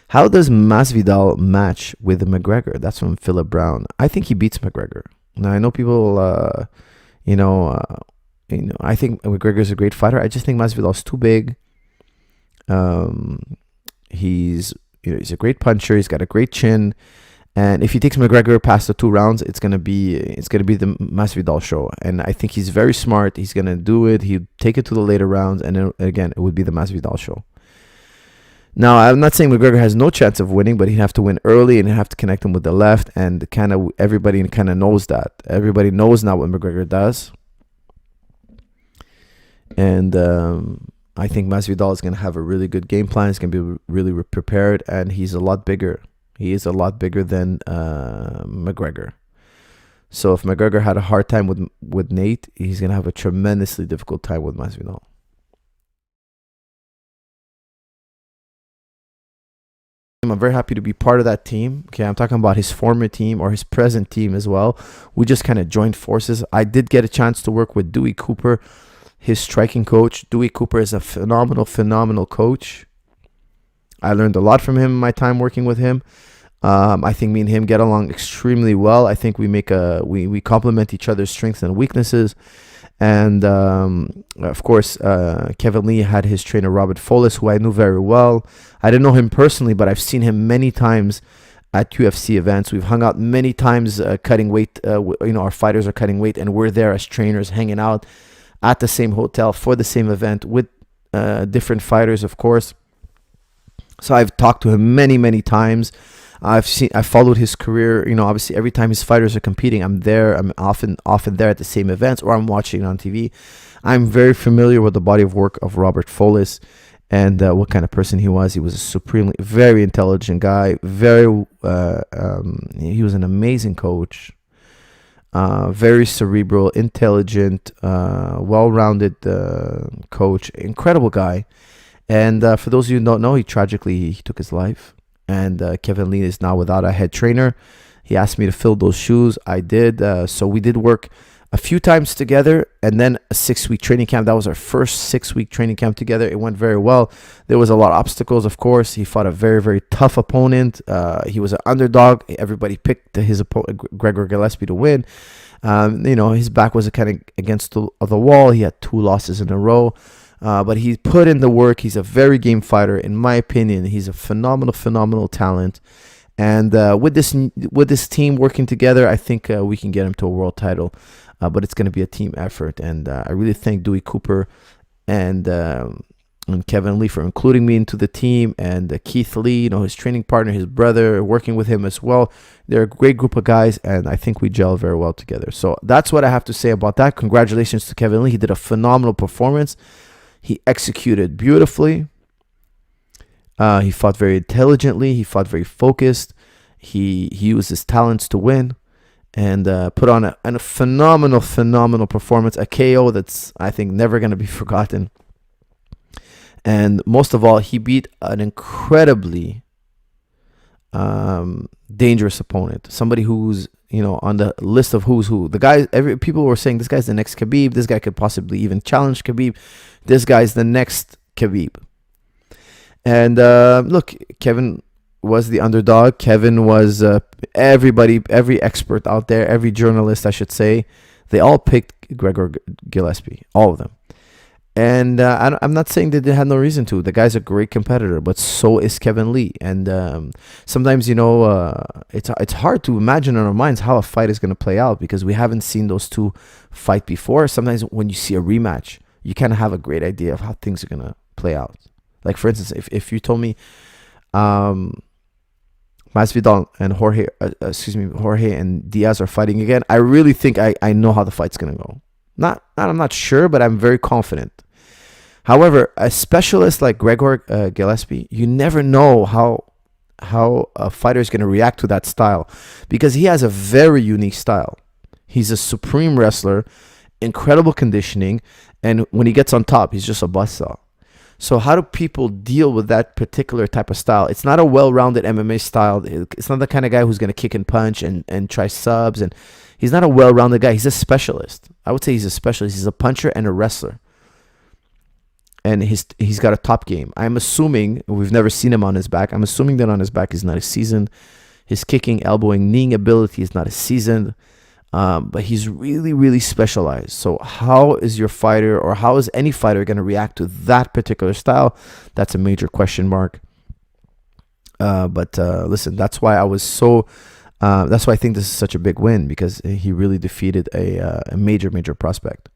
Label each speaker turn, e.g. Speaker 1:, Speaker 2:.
Speaker 1: How does Masvidal match with McGregor? That's from Philip Brown. I think he beats McGregor. Now I know people, you know, I think McGregor is a great fighter. I just think Masvidal's too big. He's he's a great puncher. He's got a great chin. And if he takes McGregor past the 2 rounds, it's gonna be the Masvidal show. And I think he's very smart. He's gonna do it. He'd take it to the later rounds, and then, again, it would be the Masvidal show. Now, I'm not saying McGregor has no chance of winning, but he'd have to win early and he'd have to connect him with the left. And kind of everybody kind of knows that. Everybody knows now what McGregor does. And I think Masvidal is gonna have a really good game plan. He's gonna be really prepared, and he's a lot bigger. He is a lot bigger than McGregor. So if McGregor had a hard time with Nate, he's going to have a tremendously difficult time with Masvidal. I'm very happy to be part of that team. Okay, I'm talking about his former team or his present team as well. We just kind of joined forces. I did get a chance to work with Dewey Cooper, his striking coach. Dewey Cooper is a phenomenal coach. I learned a lot from him in my time working with him. I think me and him get along extremely well. I think we complement each other's strengths and weaknesses. And of course, Kevin Lee had his trainer Robert Follis, who I knew very well. I didn't know him personally, but I've seen him many times at UFC events. We've hung out many times cutting weight. Our fighters are cutting weight, and we're there as trainers, hanging out at the same hotel for the same event with different fighters, of course. So I've talked to him many times. I followed his career. Obviously every time his fighters are competing, I'm there. I'm often there at the same events, or I'm watching it on TV. I'm very familiar with the body of work of Robert Follis and what kind of person he was. He was a supremely very intelligent guy. He was an amazing coach. Very cerebral, intelligent, well-rounded coach. Incredible guy. And for those of you who don't know, he took his life. And Kevin Lee is now without a head trainer. He asked me to fill those shoes. I did. So we did work a few times together, and then a 6-week training camp. That was our first 6-week training camp together. It went very well. There was a lot of obstacles, of course. He fought a very, very tough opponent. He was an underdog. Everybody picked his opponent, Gregor Gilespie, to win. His back was kind of against the wall. He had 2 losses in a row. But he put in the work. He's a very game fighter, in my opinion. He's a phenomenal talent. And with this team working together, I think we can get him to a world title. But it's going to be a team effort. And I really thank Dewey Cooper and Kevin Lee for including me into the team. And Keith Lee, his training partner, his brother, working with him as well. They're a great group of guys, and I think we gel very well together. So that's what I have to say about that. Congratulations to Kevin Lee. He did a phenomenal performance. He executed beautifully. He fought very intelligently. He fought very focused. He used his talents to win, and put on a phenomenal performance. A KO that's, I think, never going to be forgotten. And most of all, he beat an incredibly dangerous opponent. Somebody who's on the list of who's who. The guy, people were saying this guy's the next Khabib. This guy could possibly even challenge Khabib. This guy's the next Khabib. And look, Kevin was the underdog. Kevin was everybody, every expert out there, every journalist, I should say, they all picked Gregor Gilespie, all of them. And I'm not saying that they had no reason to. The guy's a great competitor, but so is Kevin Lee. And sometimes, it's hard to imagine in our minds how a fight is going to play out because we haven't seen those two fight before. Sometimes when you see a rematch, you kind of have a great idea of how things are going to play out. Like, for instance, if you told me Masvidal and Jorge and Diaz are fighting again, I really think I know how the fight's going to go. I'm not sure, but I'm very confident. However, a specialist like Gregor Gilespie, you never know how a fighter is going to react to that style because he has a very unique style. He's a supreme wrestler, incredible conditioning, and when he gets on top, he's just a buzzsaw. So how do people deal with that particular type of style? It's not a well-rounded MMA style. It's not the kind of guy who's going to kick and punch and try subs. And he's not a well-rounded guy. He's a specialist. I would say he's a specialist. He's a puncher and a wrestler. and he's got a top game. I'm assuming, we've never seen him on his back. I'm assuming that on his back he's not as seasoned. His kicking, elbowing, kneeing ability is not as seasoned. But he's really, really specialized. So how is your fighter, or how is any fighter going to react to that particular style? That's a major question mark. But listen, that's why I was so. That's why I think this is such a big win, because he really defeated a major, major prospect.